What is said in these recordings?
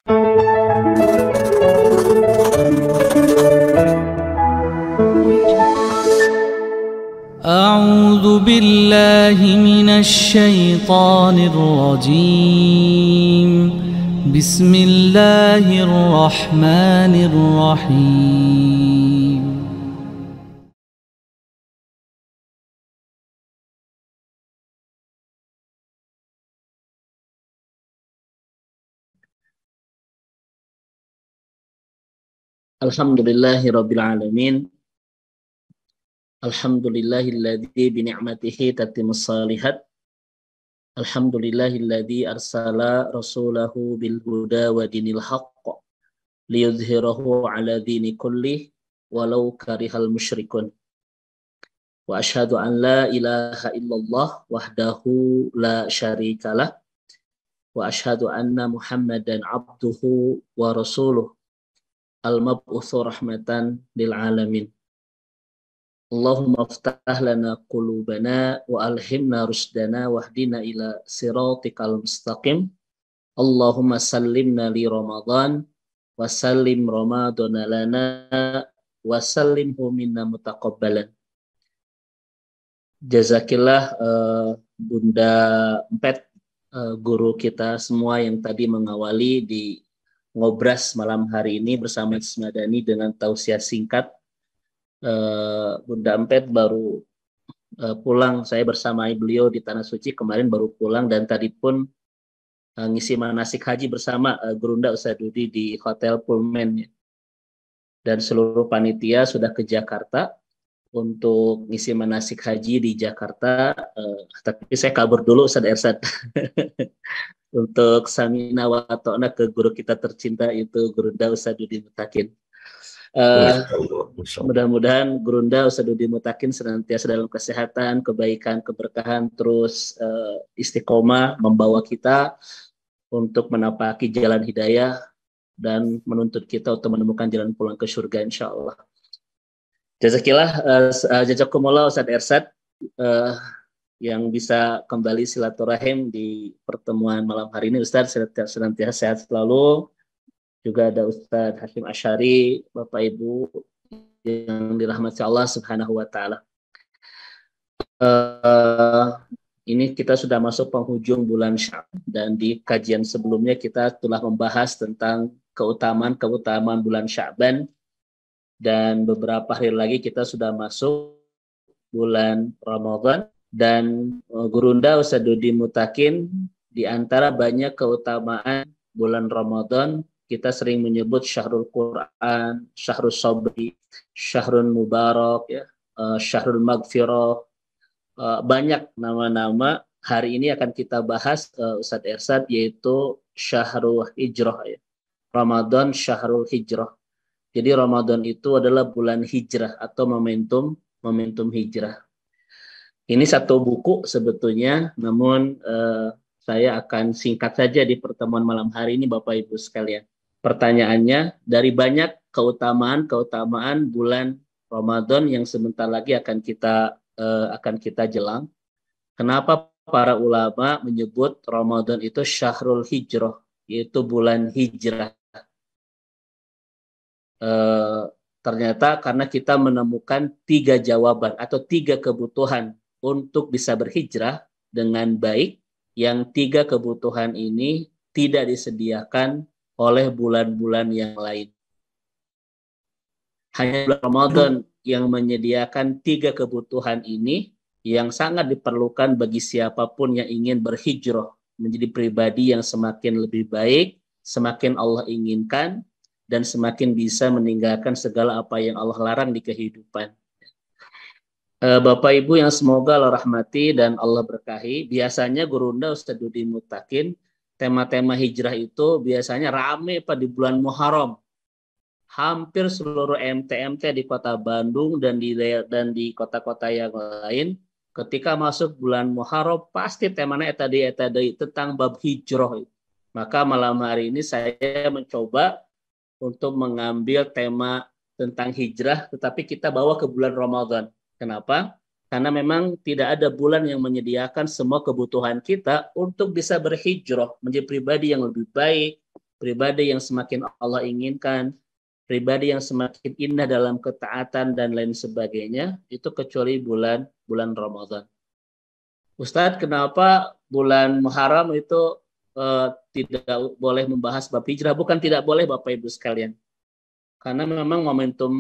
أعوذ بالله من الشيطان الرجيم. بسم الله الرحمن الرحيم. Alhamdulillahirabbil alamin. Alhamdulillahilladzi bi ni'matihi tatimmus shalihat. Alhamdulillahilladzi arsala rasulahu bil huda wa dinil haqq liyudhhirahu ala dini kulli walau karihal musyrikun. Wa asyhadu an la ilaha illallah wahdahu la syarikalah wa asyhadu anna Muhammadan abduhu wa rasuluh al-mab'utsu rahmatan lil alamin. Allahumma aftah lana qulubana wa alhimna rusdana wahdina ila siratikal mustaqim. Allahumma sallimna li Ramadan wa sallim Ramadana lana wa sallimhu minna mutaqabbalan. Jazakillah Bunda Empet, guru kita semua yang tadi mengawali di ngobras malam hari ini bersama Ismadani dengan tausiah singkat. Bunda Empet baru pulang, saya bersama beliau di Tanah Suci kemarin baru pulang, dan tadi pun ngisi manasik haji bersama Gurunda Ustaz Dudi di Hotel Pullman, dan seluruh panitia sudah ke Jakarta untuk ngisi manasik haji di Jakarta. Tapi saya kabur dulu Ustaz Ersad untuk samina wa ta'na ke guru kita tercinta itu Gurunda Ustaz Dudi Mutakin. Mudah-mudahan Gurunda Ustaz Dudi Mutakin senantiasa dalam kesehatan, kebaikan, keberkahan, terus istiqomah membawa kita untuk menapaki jalan hidayah dan menuntut kita untuk menemukan jalan pulang ke surga insyaallah. Jazakumullah Ustaz Ersad yang bisa kembali silaturahim di pertemuan malam hari ini. Ustaz senantiasa sehat selalu. Juga ada Ustaz Hashim Asyari, Bapak Ibu yang dirahmati Allah Subhanahu wa taala. Ini kita sudah masuk penghujung bulan Sya'ban, dan di kajian sebelumnya kita telah membahas tentang keutamaan bulan Sya'ban, dan beberapa hari lagi kita sudah masuk bulan Ramadan. Dan Gurunda Ustaz Dudi Mutakin, di antara banyak keutamaan bulan Ramadan, kita sering menyebut Syahrul Quran, Syahrul Sabri, Syahrul Mubarak, ya, Syahrul Maghfirah. Banyak nama-nama. Hari ini akan kita bahas Ustadz Ersad, yaitu Syahrul Hijrah, ya. Ramadan Syahrul Hijrah. Jadi Ramadan itu adalah bulan hijrah atau momentum hijrah. Ini satu buku sebetulnya, namun saya akan singkat saja di pertemuan malam hari ini Bapak Ibu sekalian. Pertanyaannya, dari banyak keutamaan bulan Ramadan yang sebentar lagi akan kita jelang, kenapa para ulama menyebut Ramadan itu Syahrul Hijrah, yaitu bulan hijrah? Ternyata karena kita menemukan 3 jawaban atau 3 kebutuhan untuk bisa berhijrah dengan baik, yang 3 kebutuhan ini tidak disediakan oleh bulan-bulan yang lain. Hanya bulan Ramadan yang menyediakan 3 kebutuhan ini, yang sangat diperlukan bagi siapapun yang ingin berhijrah menjadi pribadi yang semakin lebih baik, semakin Allah inginkan, dan semakin bisa meninggalkan segala apa yang Allah larang di kehidupan. Bapak Ibu yang semoga Allah rahmati dan Allah berkahi, biasanya Gurunda Ustaz Dudi Mutakin, tema-tema hijrah itu biasanya rame pada di bulan Muharram. Hampir seluruh MT-MT di kota Bandung dan di kota-kota yang lain, ketika masuk bulan Muharram pasti temanya tadi tentang bab hijrah. Maka malam hari ini saya mencoba untuk mengambil tema tentang hijrah, tetapi kita bawa ke bulan Ramadan. Kenapa? Karena memang tidak ada bulan yang menyediakan semua kebutuhan kita untuk bisa berhijrah menjadi pribadi yang lebih baik, pribadi yang semakin Allah inginkan, pribadi yang semakin indah dalam ketaatan dan lain sebagainya, itu kecuali bulan Ramadan. Ustadz, kenapa bulan Muharram itu tidak boleh membahas bab hijrah? Bukan tidak boleh, Bapak Ibu sekalian. Karena memang momentum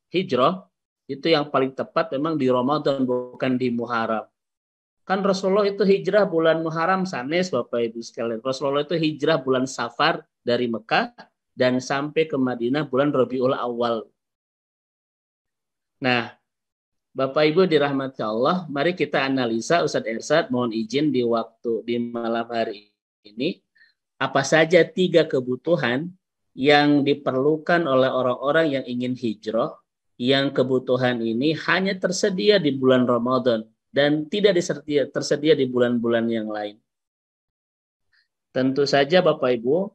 hijrah itu yang paling tepat memang di Ramadan, bukan di Muharram. Kan Rasulullah itu hijrah bulan Muharram sanes, Bapak Ibu sekalian. Rasulullah itu hijrah bulan Safar dari Mekah dan sampai ke Madinah bulan Rabiul Awal. Nah, Bapak Ibu dirahmati Allah, mari kita analisa, Ustadz Ersad mohon izin di malam hari ini, apa saja 3 kebutuhan yang diperlukan oleh orang-orang yang ingin hijrah, yang kebutuhan ini hanya tersedia di bulan Ramadan dan tidak tersedia di bulan-bulan yang lain. Tentu saja Bapak Ibu,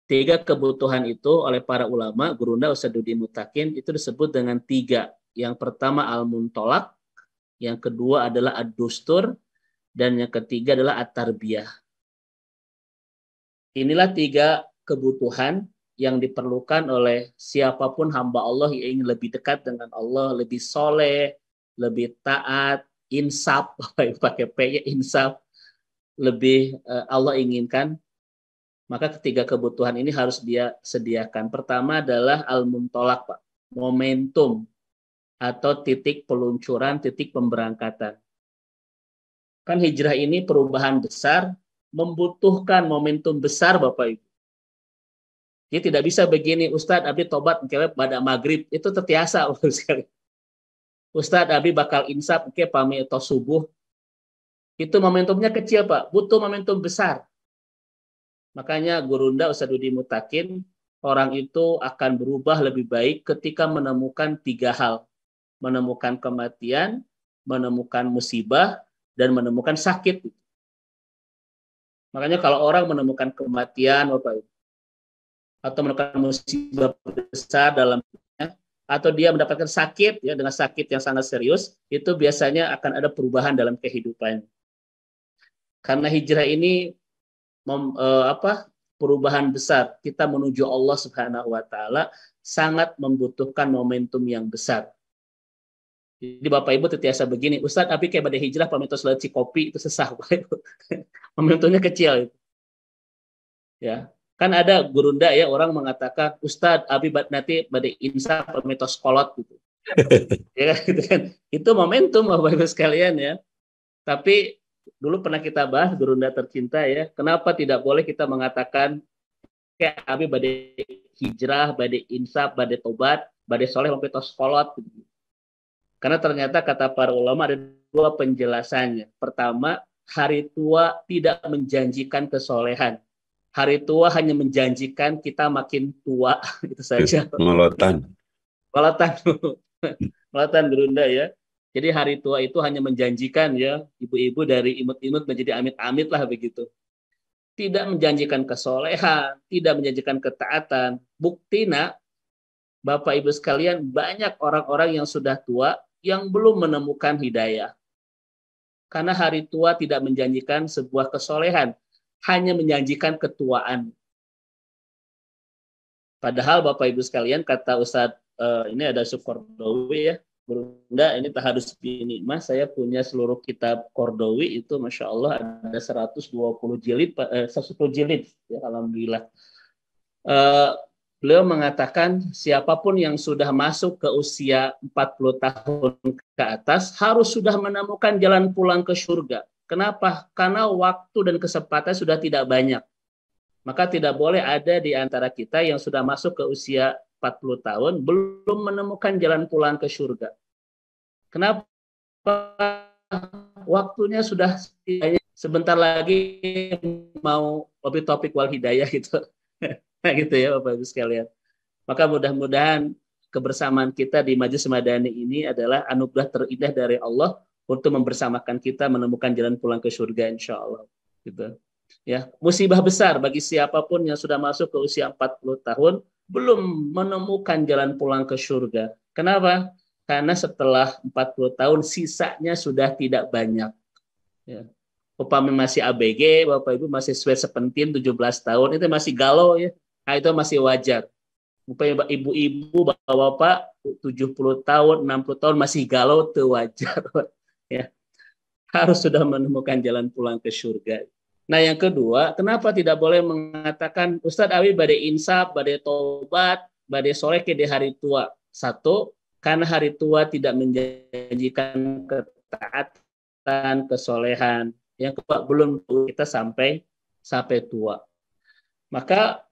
3 kebutuhan itu oleh para ulama, Gurunda Ustadz Mutakin, itu disebut dengan 3. Yang pertama al-muntolak, yang kedua adalah ad-dustur, dan yang ketiga adalah at-tarbiyah. Inilah 3 kebutuhan yang diperlukan oleh siapapun hamba Allah yang ingin lebih dekat dengan Allah, lebih soleh, lebih taat, insaf, pakai P ya, insaf, lebih Allah inginkan. Maka 3 kebutuhan ini harus dia sediakan. Pertama adalah al-muntolak, Pak, momentum atau titik peluncuran, titik pemberangkatan. Kan hijrah ini perubahan besar, membutuhkan momentum besar, Bapak Ibu. Dia tidak bisa begini, Ustadz Abi tobat pada maghrib, itu tertiasa. Ustadz Abi bakal insaf, pamit atau subuh. Itu momentumnya kecil, Pak. Butuh momentum besar. Makanya Gurunda Ustadz Mutakin, orang itu akan berubah lebih baik ketika menemukan 3 hal. Menemukan kematian, menemukan musibah, dan menemukan sakit. Makanya kalau orang menemukan kematian, Bapak Ibu, atau menemukan musibah besar dalam hidupnya, atau dia mendapatkan sakit, ya, dengan sakit yang sangat serius, itu biasanya akan ada perubahan dalam kehidupan. Karena hijrah ini perubahan besar, kita menuju Allah Subhanahu wa taala sangat membutuhkan momentum yang besar. Jadi Bapak Ibu terbiasa begini, Ustadz Abi kayak pada hijrah pamitos lewat Cikopi itu sesah, Bapak Ibu. Momentumnya kecil itu. Ya, kan ada Gurunda ya, orang mengatakan Ustadz Abi nanti pada insaf pamitos kolot gitu. Ya gitu kan. Itu momentum Bapak Ibu sekalian ya. Tapi dulu pernah kita bahas Gurunda tercinta ya, kenapa tidak boleh kita mengatakan kayak Abi pada hijrah, pada insaf, pada tobat, pada soleh pamitos kolot gitu. Karena ternyata kata para ulama ada 2 penjelasannya. Pertama, hari tua tidak menjanjikan kesolehan. Hari tua hanya menjanjikan kita makin tua, itu saja. Melolotan. Melolotan Gurunda ya. Jadi hari tua itu hanya menjanjikan ya, ibu-ibu dari imut-imut menjadi amit-amit lah begitu. Tidak menjanjikan kesolehan, tidak menjanjikan ketaatan. Buktina, Bapak Ibu sekalian, banyak orang-orang yang sudah tua yang belum menemukan hidayah. Karena hari tua tidak menjanjikan sebuah kesolehan, hanya menjanjikan ketuaan. Padahal Bapak Ibu sekalian, kata Ustadz, ini ada Sukordowi ya, Bunda, ini taharus binikmah, saya punya seluruh kitab Kordowi, itu Masya Allah ada 120 jilid, 110 jilid, ya, Alhamdulillah. Beliau mengatakan siapapun yang sudah masuk ke usia 40 tahun ke atas harus sudah menemukan jalan pulang ke surga. Kenapa? Karena waktu dan kesempatan sudah tidak banyak. Maka tidak boleh ada di antara kita yang sudah masuk ke usia 40 tahun belum menemukan jalan pulang ke surga. Kenapa? Waktunya sudah sebentar lagi mau topik wal hidayah gitu. Nah, gitu ya Bapak Ibu sekalian. Maka mudah-mudahan kebersamaan kita di Majelis Madani ini adalah anugerah terindah dari Allah untuk membersamakan kita menemukan jalan pulang ke surga insya Allah. Gitu. Ya, musibah besar bagi siapapun yang sudah masuk ke usia 40 tahun belum menemukan jalan pulang ke surga. Kenapa? Karena setelah 40 tahun sisanya sudah tidak banyak. Ya. Upamanya masih ABG, Bapak Ibu masih sweat sepentin 17 tahun, itu masih galau ya. Nah, itu masih wajar. Upamanya ibu-ibu, bapak-bapak 70 tahun, 60 tahun masih galau, itu wajar. Ya. Harus sudah menemukan jalan pulang ke surga. Nah, yang kedua, kenapa tidak boleh mengatakan Ustadz Abi badai insaf, badai tobat, badai soleh di hari tua? Satu, karena hari tua tidak menjanjikan ketaatan, kesolehan. Yang kedua, belum kita sampai tua. Maka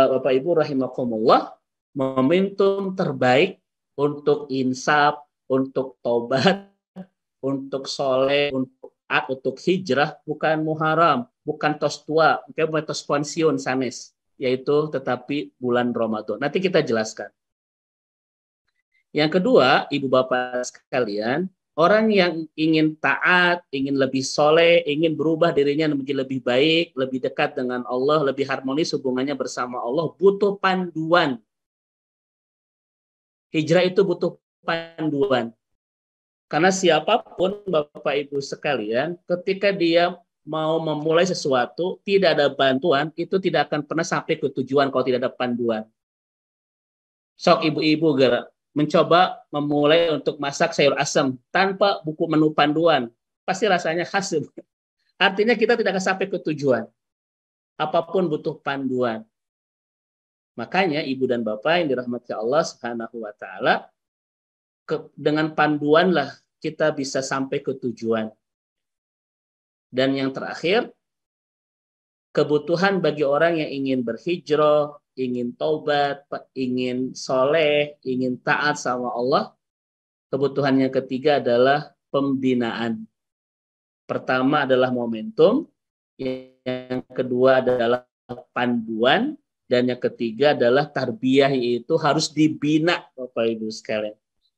Bapak Ibu rahimakumullah, momentum terbaik untuk insaf, untuk tobat, untuk soleh, untuk hijrah bukan Muharram, bukan tos tua, bukan tos pensiun sanes, yaitu tetapi bulan Ramadan. Nanti kita jelaskan. Yang kedua, ibu bapak sekalian, orang yang ingin taat, ingin lebih soleh, ingin berubah dirinya menjadi lebih baik, lebih dekat dengan Allah, lebih harmonis hubungannya bersama Allah, butuh panduan. Hijrah itu butuh panduan. Karena siapapun Bapak Ibu sekalian, ketika dia mau memulai sesuatu, tidak ada bantuan, itu tidak akan pernah sampai ke tujuan kalau tidak ada panduan. Sok ibu-ibu mencoba memulai untuk masak sayur asam tanpa buku menu panduan, pasti rasanya khas. Artinya kita tidak akan sampai ke tujuan. Apapun butuh panduan. Makanya ibu dan bapak yang dirahmati Allah Subhanahu wa taala, dengan panduanlah kita bisa sampai ke tujuan. Dan yang terakhir, kebutuhan bagi orang yang ingin berhijrah, ingin taubat, ingin soleh, ingin taat sama Allah, kebutuhan yang ketiga adalah pembinaan. Pertama adalah momentum, yang kedua adalah panduan, dan yang ketiga adalah tarbiyah, yaitu harus dibina Bapak Ibu sekalian.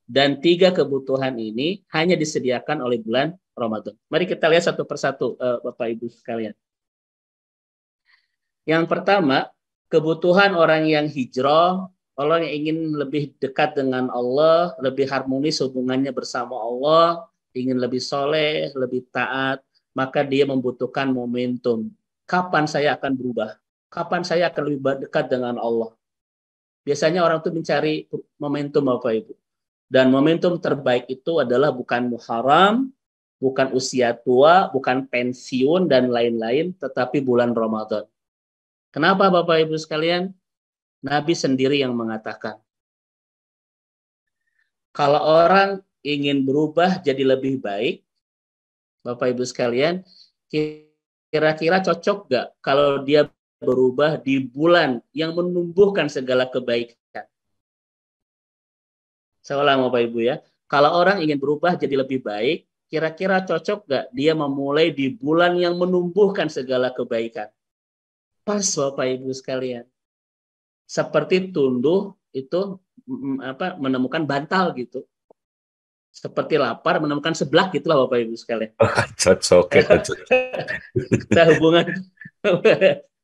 Dan tiga kebutuhan ini hanya disediakan oleh bulan Ramadan. Mari kita lihat satu persatu Bapak Ibu sekalian. Yang pertama, kebutuhan orang yang hijrah, orang yang ingin lebih dekat dengan Allah, lebih harmonis hubungannya bersama Allah, ingin lebih soleh, lebih taat, maka dia membutuhkan momentum. Kapan saya akan berubah? Kapan saya akan lebih dekat dengan Allah? Biasanya orang itu mencari momentum Bapak Ibu. Dan momentum terbaik itu adalah bukan Muharram, bukan usia tua, bukan pensiun dan lain-lain, tetapi bulan Ramadan. Kenapa Bapak Ibu sekalian? Nabi sendiri yang mengatakan, kalau orang ingin berubah jadi lebih baik, Bapak Ibu sekalian, kira-kira cocok gak kalau dia berubah di bulan yang menumbuhkan segala kebaikan? Saya ulang Bapak Ibu ya. Kalau orang ingin berubah jadi lebih baik, kira-kira cocok gak dia memulai di bulan yang menumbuhkan segala kebaikan? Pas Bapak Ibu sekalian. Seperti tunduh itu menemukan bantal gitu. Seperti lapar menemukan seblak gitulah Bapak Ibu sekalian. Cocok.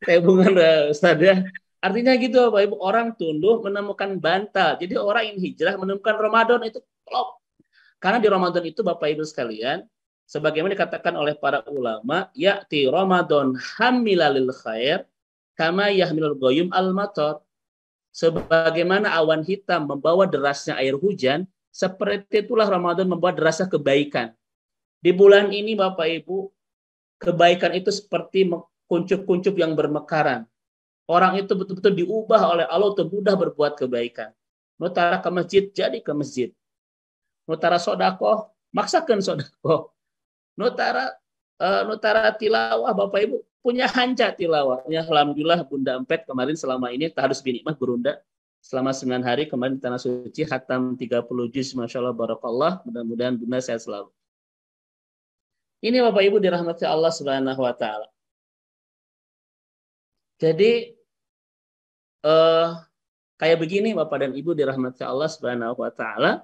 Saya hubungan Ustaz ya. Artinya gitu Bapak Ibu, orang tunduh menemukan bantal. Jadi orang yang hijrah menemukan Ramadan itu klop. Karena di Ramadan itu Bapak Ibu sekalian, sebagaimana dikatakan oleh para ulama, ya'ti Ramadan hamilalil khair kama yahmilul ghayyum al-matar. Sebagaimana awan hitam membawa derasnya air hujan, seperti itulah Ramadan membawa derasnya kebaikan. Di bulan ini Bapak Ibu, kebaikan itu seperti kuncup-kuncup yang bermekaran. Orang itu betul-betul diubah oleh Allah untuk mudah berbuat kebaikan. Nutara ke masjid, jadi ke masjid. Nutara sodakoh, maksakan sodakoh. Nutara tilawah, Bapak Ibu, punya hanca tilawah. Ya, alhamdulillah Bunda Empet kemarin selama ini harus binikmah Gurunda. Selama 9 hari kemarin di Tanah Suci, khatam 30 juz, Masya Allah, Barakallah. Mudah-mudahan Bunda sehat selalu. Ini Bapak Ibu dirahmati Allah Subhanahu wa Ta'ala. Jadi kayak begini Bapak dan Ibu dirahmati Allah Subhanahu wa Ta'ala.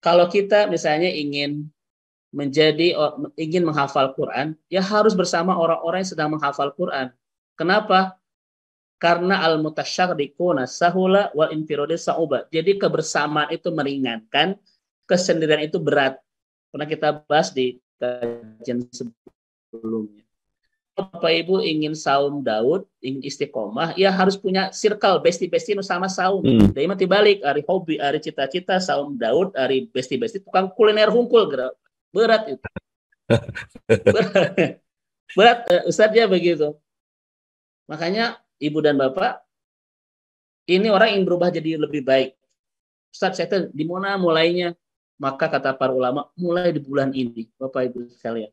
Kalau kita misalnya ingin menghafal Quran, ya harus bersama orang-orang yang sedang menghafal Quran. Kenapa? Karena al-mutasyarriquna sahula wal infiradu sa'uba. Jadi kebersamaan itu meringankan, kesendirian itu berat. Pernah kita bahas di kajian sebelumnya. Bapak Ibu ingin saum Daud, ingin istiqomah, ya harus punya circle besti-besti nu sama saum. Dari mati balik, hari hobi, hari cita-cita saum Daud, hari besti-besti tukang kuliner hungkul, berat itu. berat Ustadz ya begitu. Makanya Ibu dan Bapak, ini orang yang berubah jadi lebih baik. Ustadz, saya di mana mulainya? Maka kata para ulama, mulai di bulan ini, Bapak Ibu sekalian.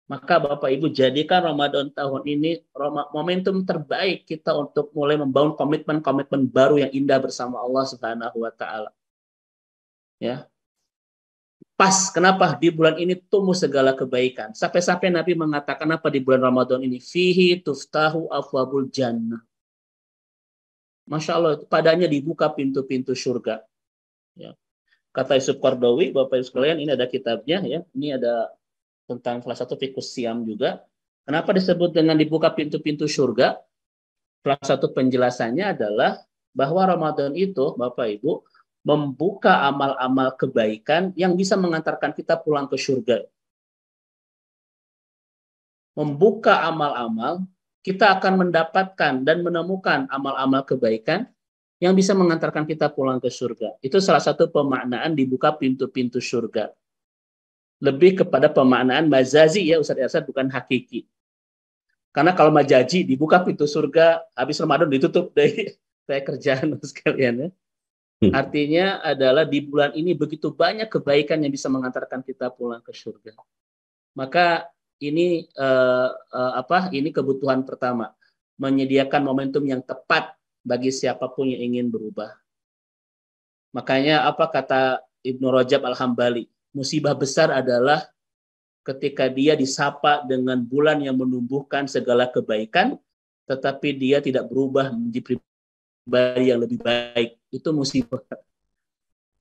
Maka Bapak Ibu jadikan Ramadan tahun ini momentum terbaik kita untuk mulai membangun komitmen-komitmen baru yang indah bersama Allah Subhanahu wa taala. Ya. Pas, kenapa di bulan ini tumbuh segala kebaikan. Sampai-sampai Nabi mengatakan apa di bulan Ramadan ini? Fihi tuftahu afwabul jannah. Masya Allah, padanya dibuka pintu-pintu surga. Ya. Kata Yusuf Qardawi, Bapak Ibu sekalian, ini ada kitabnya, ya. Ini ada tentang salah satu fiqhus siam juga. Kenapa disebut dengan dibuka pintu-pintu surga? Salah satu penjelasannya adalah bahwa Ramadan itu, Bapak Ibu, membuka amal-amal kebaikan yang bisa mengantarkan kita pulang ke surga. Membuka amal-amal, kita akan mendapatkan dan menemukan amal-amal kebaikan yang bisa mengantarkan kita pulang ke surga. Itu salah satu pemaknaan dibuka pintu-pintu surga. Lebih kepada pemaknaan majazi ya Ustaz Irsad, bukan hakiki. Karena kalau majazi dibuka pintu surga, habis Ramadan ditutup dari saya kerjaan sekalian ya. Artinya adalah di bulan ini begitu banyak kebaikan yang bisa mengantarkan kita pulang ke surga. Maka ini ini kebutuhan pertama, menyediakan momentum yang tepat bagi siapapun yang ingin berubah. Makanya apa kata Ibnu Rajab Al-Hambali? Musibah besar adalah ketika dia disapa dengan bulan yang menumbuhkan segala kebaikan, tetapi dia tidak berubah menjadi pribadi yang lebih baik. Itu musibah.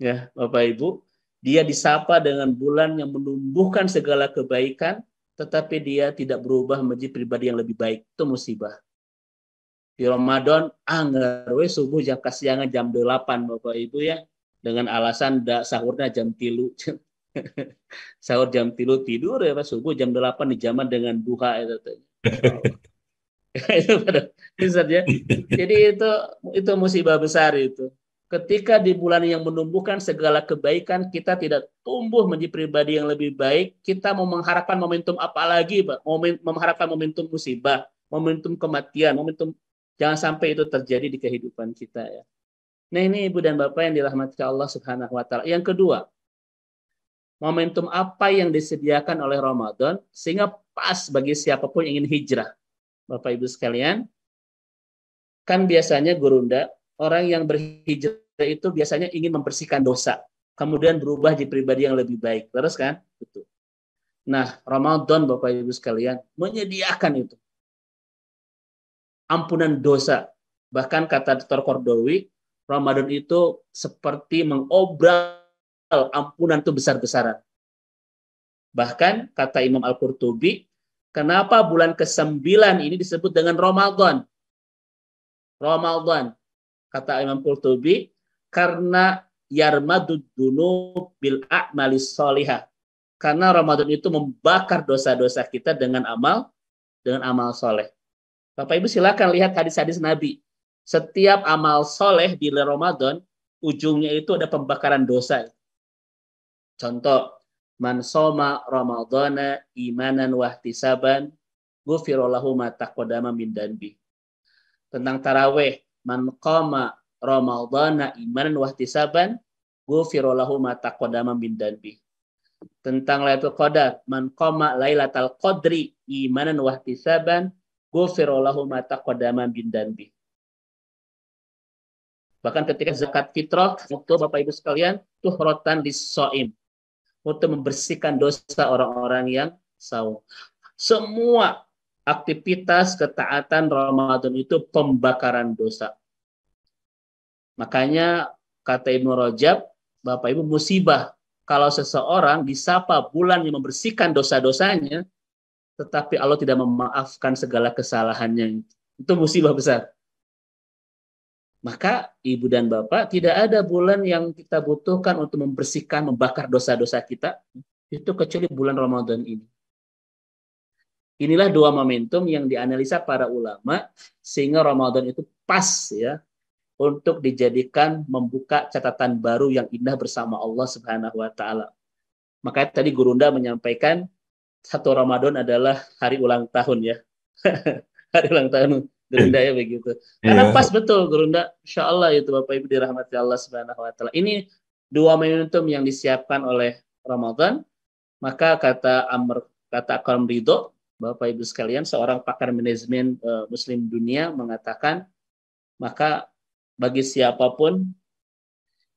Ya, Bapak Ibu, dia disapa dengan bulan yang menumbuhkan segala kebaikan, tetapi dia tidak berubah menjadi pribadi yang lebih baik. Itu musibah. Di Ramadan, anggarwe subuh jam kasiangan jam 8, Bapak Ibu ya, dengan alasan sahurnya jam 3. Sahur jam 3 tidur ya Pak, subuh jam 8 di zaman dengan duha itu. Jadi itu musibah besar itu. Ketika di bulan yang menumbuhkan segala kebaikan, kita tidak tumbuh menjadi pribadi yang lebih baik, kita mau mengharapkan momentum apa lagi, Pak? Mengharapkan momentum musibah, momentum kematian, momentum, jangan sampai itu terjadi di kehidupan kita ya. Nah ini Ibu dan Bapak yang dirahmati Allah Subhanahu wa taala. Yang kedua, momentum apa yang disediakan oleh Ramadan sehingga pas bagi siapapun yang ingin hijrah. Bapak Ibu sekalian, kan biasanya Gurunda, orang yang berhijrah itu biasanya ingin membersihkan dosa, kemudian berubah jadi pribadi yang lebih baik. Terus kan? Betul. Nah, Ramadan Bapak Ibu sekalian menyediakan itu. Ampunan dosa. Bahkan kata Dr. Qardawi, Ramadan itu seperti mengobral ampunan itu besar-besaran. Bahkan kata Imam Al-Qurtubi, kenapa bulan ke-9 ini disebut dengan Ramadan? Ramadan, kata Imam Qurtubi, karena yarmadud dunub bil a'malis sholihah. Karena Ramadan itu membakar dosa-dosa kita dengan amal soleh. Bapak Ibu silakan lihat hadis-hadis Nabi. Setiap amal soleh di Ramadan, ujungnya itu ada pembakaran dosa. Contoh, man soma ramadhana imanan wahtisaban ghufira lahu ma taqaddama min danbi. Tentang tarawih, man qama ramadhana imanan wahtisaban ghufira lahu ma taqaddama min danbi. Tentang Lailatul Qadar, man qama lailatal qadri imanan wahtisaban ghufira lahu ma taqaddama min danbi. Bahkan ketika zakat fitrah, itu Bapak Ibu sekalian, tuhratan lis-shaim, untuk membersihkan dosa orang-orang yang saum. Semua aktivitas ketaatan Ramadan itu pembakaran dosa. Makanya kata Ibnu Rajab, Bapak Ibu, musibah kalau seseorang disapa bulan yang membersihkan dosa-dosanya, tetapi Allah tidak memaafkan segala kesalahannya. Itu musibah besar. Maka Ibu dan Bapak, tidak ada bulan yang kita butuhkan untuk membersihkan, membakar dosa-dosa kita. itu kecuali bulan Ramadan ini. Inilah dua momentum yang dianalisa para ulama sehingga Ramadan itu pas ya untuk dijadikan membuka catatan baru yang indah bersama Allah Subhanahu wa taala. Makanya tadi Gurunda menyampaikan satu Ramadan adalah hari ulang tahun ya. Hari ulang tahun Gurunda ya begitu. Karena Iya. pas betul Gurunda, insya Allah itu Bapak Ibu dirahmati Allah Subhanahu wa taala. Ini dua momentum yang disiapkan oleh Ramadan. Maka kata Akram Ridho, Bapak Ibu sekalian, seorang pakar manajemen Muslim dunia mengatakan, maka bagi siapapun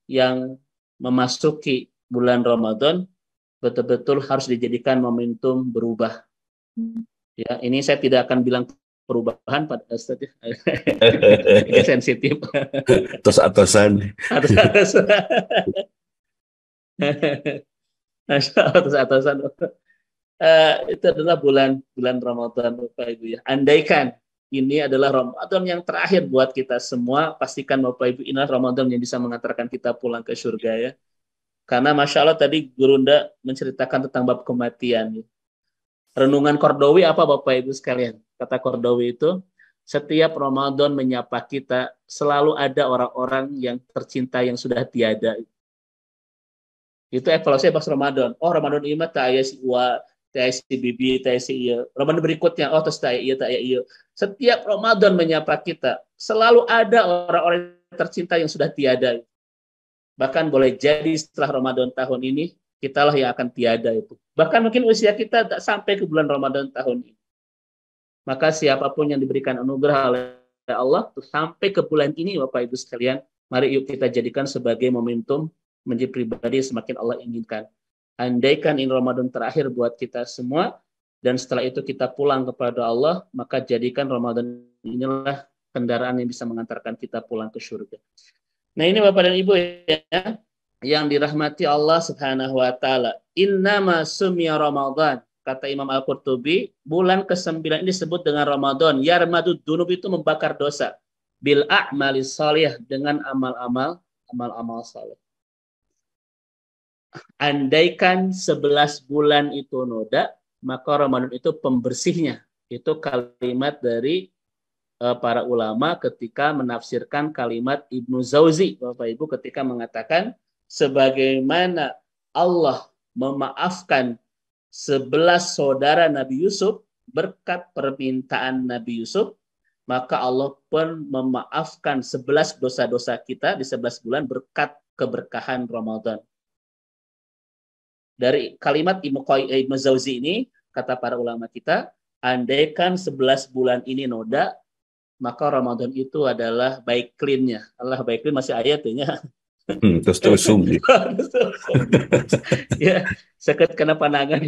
yang memasuki bulan Ramadan betul-betul harus dijadikan momentum berubah. Ya, ini saya tidak akan bilang perubahan pada Ustaz ya. Agak sensitif. Atas-atasan. Atas-atasan. Atas-atasan. Itu adalah bulan Ramadan Bapak Ibu ya. Andaikan ini adalah Ramadan yang terakhir buat kita semua, pastikan Bapak Ibu inilah Ramadan yang bisa mengantarkan kita pulang ke surga ya. Karena Masya Allah tadi Gurunda menceritakan tentang bab kematian. Ya. Renungan Kordowi apa Bapak Ibu sekalian? Kata Kordowi itu, setiap Ramadan menyapa kita, selalu ada orang-orang yang tercinta yang sudah tiada. Itu evaluasi pas Ramadan. Oh Ramadan ini mah tak si Wa, tak si Bibi, tak si iya. Ramadan berikutnya, oh terus tak iya. Setiap Ramadan menyapa kita, selalu ada orang-orang tercinta yang sudah tiada. Bahkan boleh jadi setelah Ramadan tahun ini, kitalah yang akan tiada itu. Bahkan mungkin usia kita tak sampai ke bulan Ramadan tahun ini. Maka siapapun yang diberikan anugerah oleh Allah, sampai ke bulan ini Bapak Ibu sekalian, mari yuk kita jadikan sebagai momentum menjadi pribadi semakin Allah inginkan. Andaikan ini Ramadan terakhir buat kita semua, dan setelah itu kita pulang kepada Allah, maka jadikan Ramadan inilah kendaraan yang bisa mengantarkan kita pulang ke surga. Nah ini Bapak dan Ibu ya, yang dirahmati Allah Subhanahu wa taala. Innama sumya Ramadan, kata Imam Al-Qurtubi, bulan ke-9 ini disebut dengan Ramadan. Yarmadud dunub itu membakar dosa. Bil a'mali salih, dengan amal-amal saleh. Andaikan 11 bulan itu noda, maka Ramadan itu pembersihnya. Itu kalimat dari para ulama ketika menafsirkan kalimat Ibnu Jauzi, Bapak Ibu, ketika mengatakan sebagaimana Allah memaafkan 11 saudara Nabi Yusuf berkat permintaan Nabi Yusuf, maka Allah pun memaafkan 11 dosa-dosa kita di 11 bulan berkat keberkahan Ramadan. Dari kalimat Ibnu Jauzi ini, kata para ulama kita, andaikan 11 bulan ini noda, maka Ramadan itu adalah baik clean-nya. Allah baik clean masih ayatnya. Terus sumbi. Ya, seket kena panangan.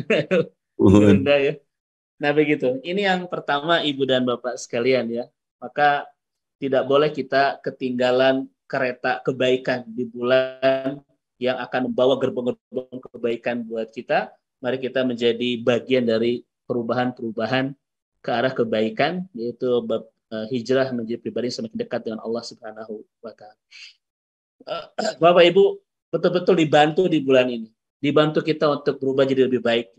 Bunda ya. Nah begitu. Ini yang pertama Ibu dan Bapak sekalian ya. Maka tidak boleh kita ketinggalan kereta kebaikan di bulan yang akan membawa gerbong-gerbong kebaikan buat kita. Mari kita menjadi bagian dari perubahan-perubahan ke arah kebaikan, yaitu hijrah menjadi pribadi semakin dekat dengan Allah Subhanahu wa taala. Bapak Ibu betul-betul dibantu di bulan ini. Dibantu kita untuk berubah jadi lebih baik.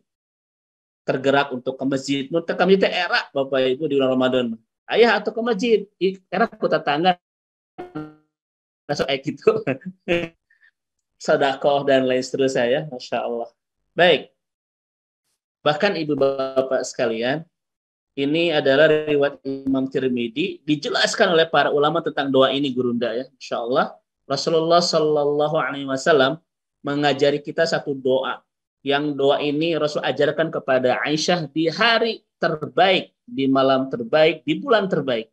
Tergerak untuk ke masjid. Untuk ke masjid era Bapak Ibu di bulan Ramadan. Ayah atau ke masjid. Era kota tangga masuk kayak gitu. Sedekah dan lain seterusnya ya. Masya Allah. Baik. Bahkan Ibu Bapak sekalian, ini adalah riwayat Imam Tirmidzi, dijelaskan oleh para ulama tentang doa ini Gurunda ya. Insyaallah Rasulullah Shallallahu Alaihi Wasallam mengajari kita satu doa. Yang doa ini Rasul ajarkan kepada Aisyah di hari terbaik, di malam terbaik, di bulan terbaik.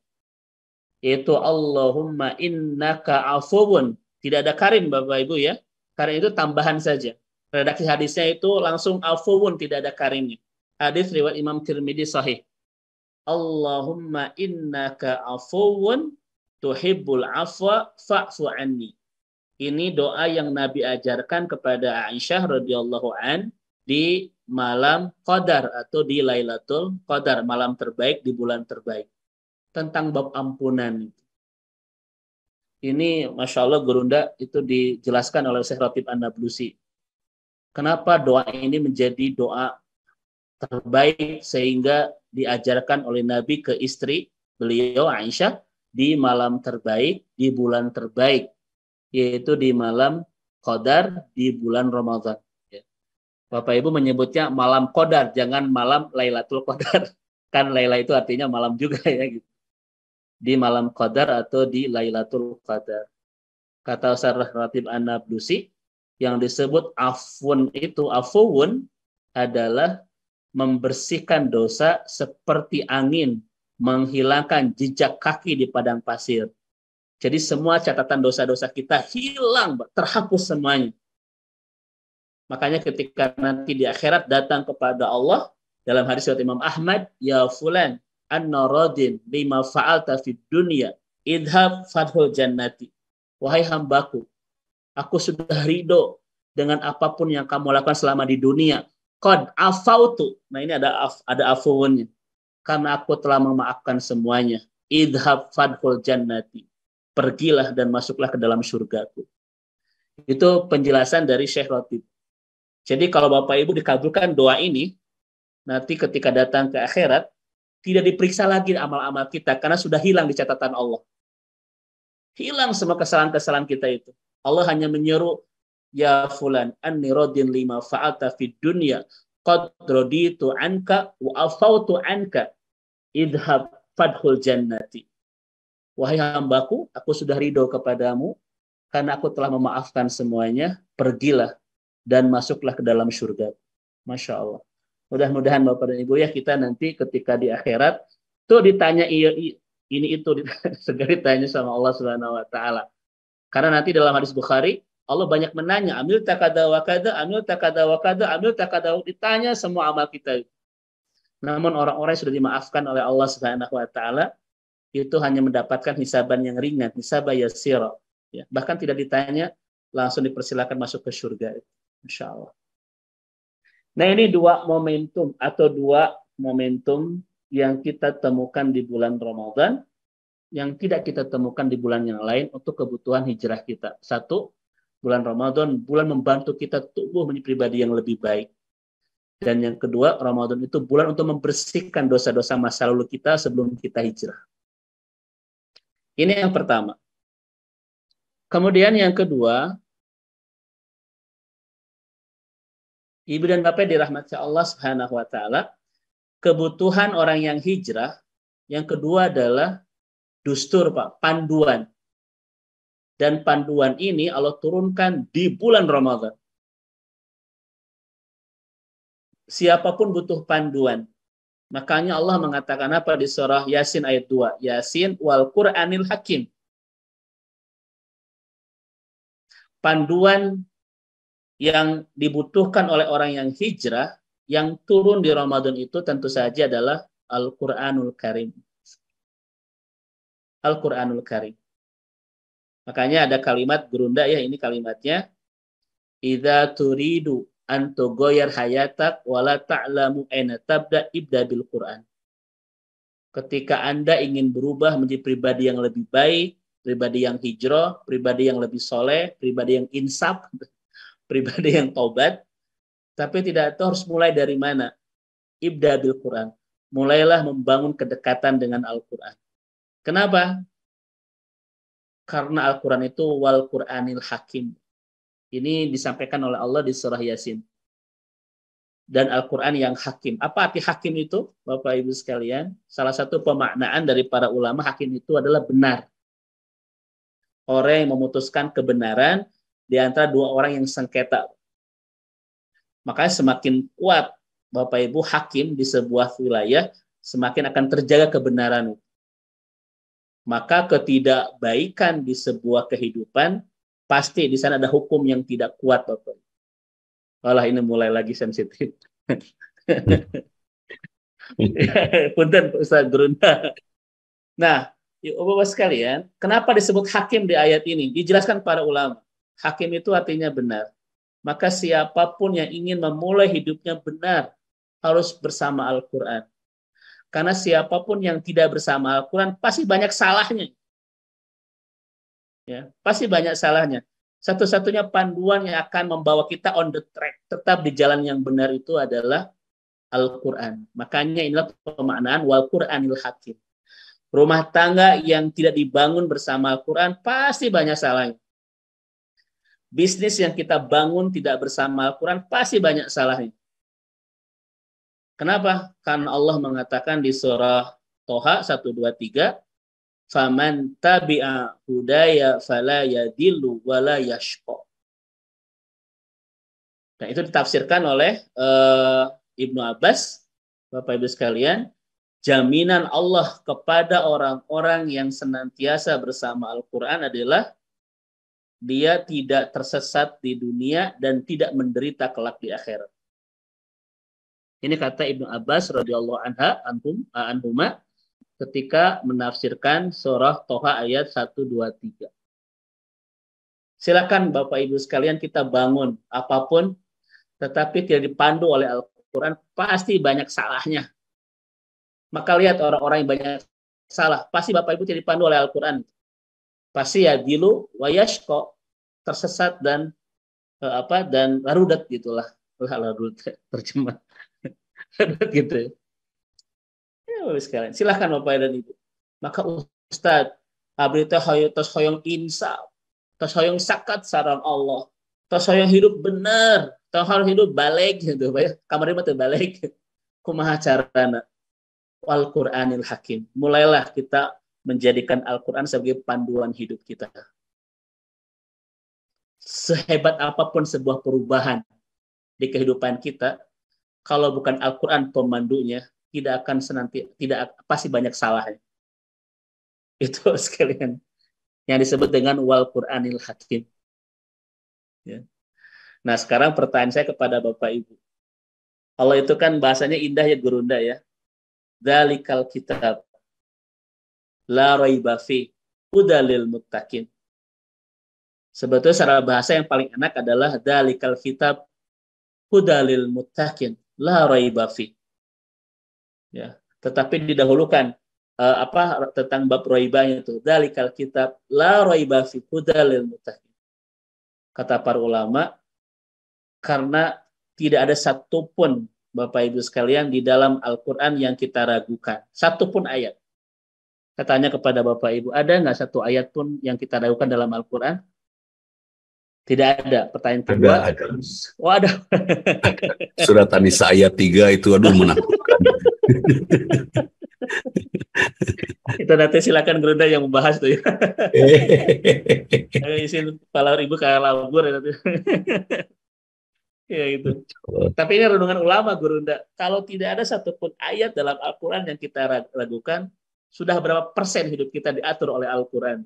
Yaitu Allahumma innaka afuwun. Tidak ada karim Bapak Ibu ya. Karim itu tambahan saja. Redaksi hadisnya itu langsung afuwun, tidak ada karimnya. Hadis riwayat Imam Tirmidzi sahih. Allahumma innaka afuwun tuhibbul afwa fa'fu anni. Ini doa yang Nabi ajarkan kepada Aisyah radhiyallahu an di malam Qadar atau di Lailatul Qadar, malam terbaik di bulan terbaik. Tentang bab ampunan. Ini Masya Allah Gurunda itu dijelaskan oleh Syekh Ratib An-Nablusi. Kenapa doa ini menjadi doa terbaik sehingga diajarkan oleh Nabi ke istri beliau Aisyah di malam terbaik, di bulan terbaik, yaitu di malam Qadar di bulan Ramadan. Ya. Bapak Ibu menyebutnya malam Qadar, jangan malam Lailatul Qadar. Kan Laila itu artinya malam juga ya gitu. Di malam Qadar atau di Lailatul Qadar. Kata Ustaz Ratib An-Nablusi, yang disebut afun itu, afuun adalah membersihkan dosa seperti angin, menghilangkan jejak kaki di padang pasir. Jadi semua catatan dosa-dosa kita hilang, terhapus semuanya. Makanya ketika nanti di akhirat datang kepada Allah, dalam hadis riwayat Imam Ahmad, ya fulan, anna radin lima fa'alta fid dunya, idhab fadhul jannati. Wahai hambaku, aku sudah ridho dengan apapun yang kamu lakukan selama di dunia. Qad afautu. Nah ini ada afuunnya. Karena aku telah memaafkan semuanya. Idhab fadhul jannati. Pergilah dan masuklah ke dalam surgaku. Itu penjelasan dari Syekh Ratib. Jadi kalau Bapak Ibu dikabulkan doa ini, nanti ketika datang ke akhirat, tidak diperiksa lagi amal-amal kita karena sudah hilang di catatan Allah. Hilang semua kesalahan-kesalahan kita itu. Allah hanya menyeru, ya fulan, anni radin lima fa'alta fid dunya, qad raditu anka wa afautu anka, idhab fadhul jannati. Wahai hambaku, aku sudah ridho kepadamu, karena aku telah memaafkan semuanya, pergilah dan masuklah ke dalam surga. Masya Allah. Mudah-mudahan Bapak dan Ibu ya, kita nanti ketika di akhirat, tuh ditanya ini itu segera ditanya sama Allah Subhanahu wa taala. Karena nanti dalam hadis Bukhari, Allah banyak menanya, amil takada wa kada, amil takada wa kada, amil takada, ditanya semua amal kita. Namun orang-orang yang sudah dimaafkan oleh Allah Subhanahu wa taala itu hanya mendapatkan hisaban yang ringan, hisab yasira. Ya, bahkan tidak ditanya, langsung dipersilakan masuk ke surga. Insyaallah. Nah, ini dua momentum yang kita temukan di bulan Ramadan yang tidak kita temukan di bulan yang lain untuk kebutuhan hijrah kita. Satu, bulan Ramadan, bulan membantu kita tumbuh menjadi pribadi yang lebih baik. Dan yang kedua, Ramadan itu bulan untuk membersihkan dosa-dosa masa lalu kita sebelum kita hijrah. Ini yang pertama. Kemudian yang kedua, Ibu dan Bapak dirahmati Allah Subhanahu wa taala, kebutuhan orang yang hijrah yang kedua adalah dustur, Pak, panduan. Dan panduan ini Allah turunkan di bulan Ramadan. Siapapun butuh panduan. Makanya Allah mengatakan apa di surah Yasin ayat 2? Yasin wal Qur'anil Hakim. Panduan yang dibutuhkan oleh orang yang hijrah, yang turun di Ramadan itu tentu saja adalah Al-Quranul Karim. Al-Quranul Karim. Makanya ada kalimat gerunda ya, ini kalimatnya. Idza turidu an tugoyar hayatak wala ta'lamu aina tabda ibda bil Quran. Ketika Anda ingin berubah menjadi pribadi yang lebih baik, pribadi yang hijrah, pribadi yang lebih soleh, pribadi yang insaf, pribadi yang taubat, tapi tidak tahu harus mulai dari mana. Ibda bil Quran. Mulailah membangun kedekatan dengan Al-Quran. Kenapa? Karena Al-Quran itu wal Qur'anil Hakim. Ini disampaikan oleh Allah di surah Yasin. Dan Al-Quran yang hakim. Apa arti hakim itu, Bapak Ibu sekalian? Salah satu pemaknaan dari para ulama, hakim itu adalah benar. Orang yang memutuskan kebenaran di antara dua orang yang sengketa. Makanya semakin kuat Bapak Ibu hakim di sebuah wilayah, semakin akan terjaga kebenaran. Maka ketidakbaikan di sebuah kehidupan, pasti di sana ada hukum yang tidak kuat, Bapak. Walah, ini mulai lagi sensitif. Punten Ustaz Gerunda. Nah, Bapak sekalian, kenapa disebut hakim di ayat ini? Dijelaskan para ulama. Hakim itu artinya benar. Maka siapapun yang ingin memulai hidupnya benar harus bersama Al-Quran. Karena siapapun yang tidak bersama Al-Quran pasti banyak salahnya. Ya, pasti banyak salahnya. Satu-satunya panduan yang akan membawa kita on the track, tetap di jalan yang benar itu adalah Al-Quran. Makanya inilah pemaknaan wal Quranil Hakim. Rumah tangga yang tidak dibangun bersama Al-Quran pasti banyak salahnya. Bisnis yang kita bangun tidak bersama Al-Quran pasti banyak salahnya. Kenapa? Karena Allah mengatakan di surah Toha 123, faman tabi'a hudaya fala yadillu wala yashqa. Nah, itu ditafsirkan oleh Ibnu Abbas, Bapak Ibu sekalian, jaminan Allah kepada orang-orang yang senantiasa bersama Al-Quran adalah dia tidak tersesat di dunia dan tidak menderita kelak di akhirat. Ini kata Ibnu Abbas radhiyallahu anhuma ketika menafsirkan surah Toha ayat 123. Silakan Bapak Ibu sekalian kita bangun apapun, tetapi tidak dipandu oleh Al-Quran, pasti banyak salahnya. Maka lihat orang-orang yang banyak salah, pasti Bapak Ibu tidak dipandu oleh Al-Quran. Pasti ya dilu wayashko, tersesat dan larudat gitulah. Larudat terjemah. Gitu. Ya, sekalian. Silahkan Bapak dan Ibu. Maka Ustadz, abdi teh hoyong insaf, tos hoyong sakat sarang Allah, tos hoyong hidup benar, tos hoyong hidup balik gitu, kamar teh balik. Kumaha carana? Al Quranil Hakim. Mulailah kita menjadikan Al-Quran sebagai panduan hidup kita. Sehebat apapun sebuah perubahan di kehidupan kita, kalau bukan Al-Quran pemandunya, pasti banyak salahnya. Itu sekalian yang disebut dengan wal Quranil Hakim. Ya. Nah, sekarang pertanyaan saya kepada Bapak Ibu. Allah itu kan bahasanya indah ya Gurunda ya. Dzalikal kitab la raiba fi hudalil muttaqin. Sebetulnya secara bahasa yang paling enak adalah dzalikal kitab hudalil muttaqin la raiba fi. Ya, tetapi didahulukan tentang bab raibanya itu. Dzalikal kitab la raiba fi hudalil muttaqin. Kata para ulama, karena tidak ada satupun Bapak Ibu sekalian di dalam Al-Quran yang kita ragukan. Satupun ayat. Katanya kepada Bapak Ibu, ada nggak satu ayat pun yang kita ragukan dalam Al-Quran? Tidak ada. Pertanyaan kedua. Ada. Oh ada. Surat An-Nisa ayat 3 itu aduh menakutkan. Itu nanti silakan Gerunda yang membahas tuh ya. Isin kepala Ibu kayak labur ya nanti. Ya itu. Tapi ini renungan ulama Gurunda. Kalau tidak ada satupun ayat dalam Al-Quran yang kita ragukan, sudah berapa persen hidup kita diatur oleh Al-Quran?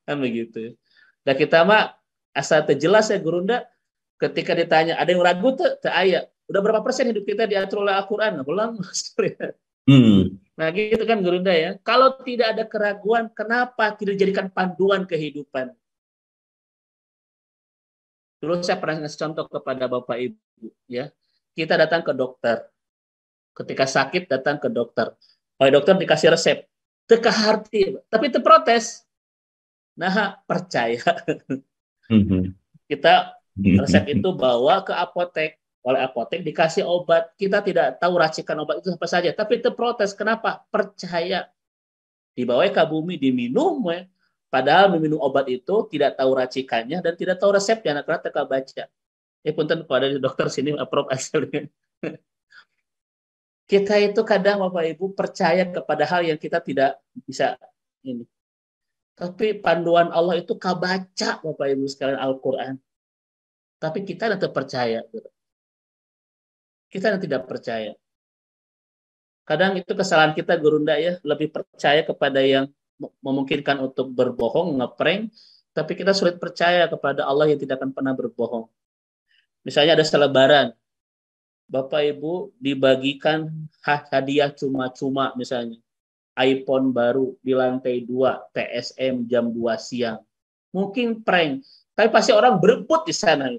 Kan begitu. Dan kita mah asal terjelas ya Gurunda, ketika ditanya ada yang ragu tuh ayat, udah berapa persen hidup kita diatur oleh Al-Quran? Ulang sekali. Nah gitu kan Gurunda ya. Kalau tidak ada keraguan, kenapa tidak dijadikan panduan kehidupan? Dulu saya pernah ngasih contoh kepada Bapak Ibu, ya. Kita datang ke dokter. Ketika sakit datang ke dokter. Oleh dokter dikasih resep. Teka harti, tapi itu protes. Nah, percaya. Kita resep itu bawa ke apotek. Oleh apotek dikasih obat. Kita tidak tahu racikan obat itu apa saja. Tapi itu protes. Kenapa? Percaya. Dibawa ke bumi, diminum, ya. Padahal meminum obat itu tidak tahu racikannya dan tidak tahu resepnya, anak-anak teka baca. Punten pada dokter sini approve hasilnya. Kita itu kadang Bapak Ibu percaya kepada hal yang kita tidak bisa ini. Tapi panduan Allah itu kabaca Bapak Ibu sekalian Al-Quran. Tapi kita tetap percaya. Kita tidak percaya. Kadang itu kesalahan kita Gurunda ya, lebih percaya kepada yang memungkinkan untuk berbohong, ngeprank, tapi kita sulit percaya kepada Allah yang tidak akan pernah berbohong. Misalnya ada selebaran, Bapak Ibu dibagikan hadiah cuma-cuma misalnya, iPhone baru di lantai 2, TSM jam 2 siang. Mungkin prank, tapi pasti orang berebut di sana.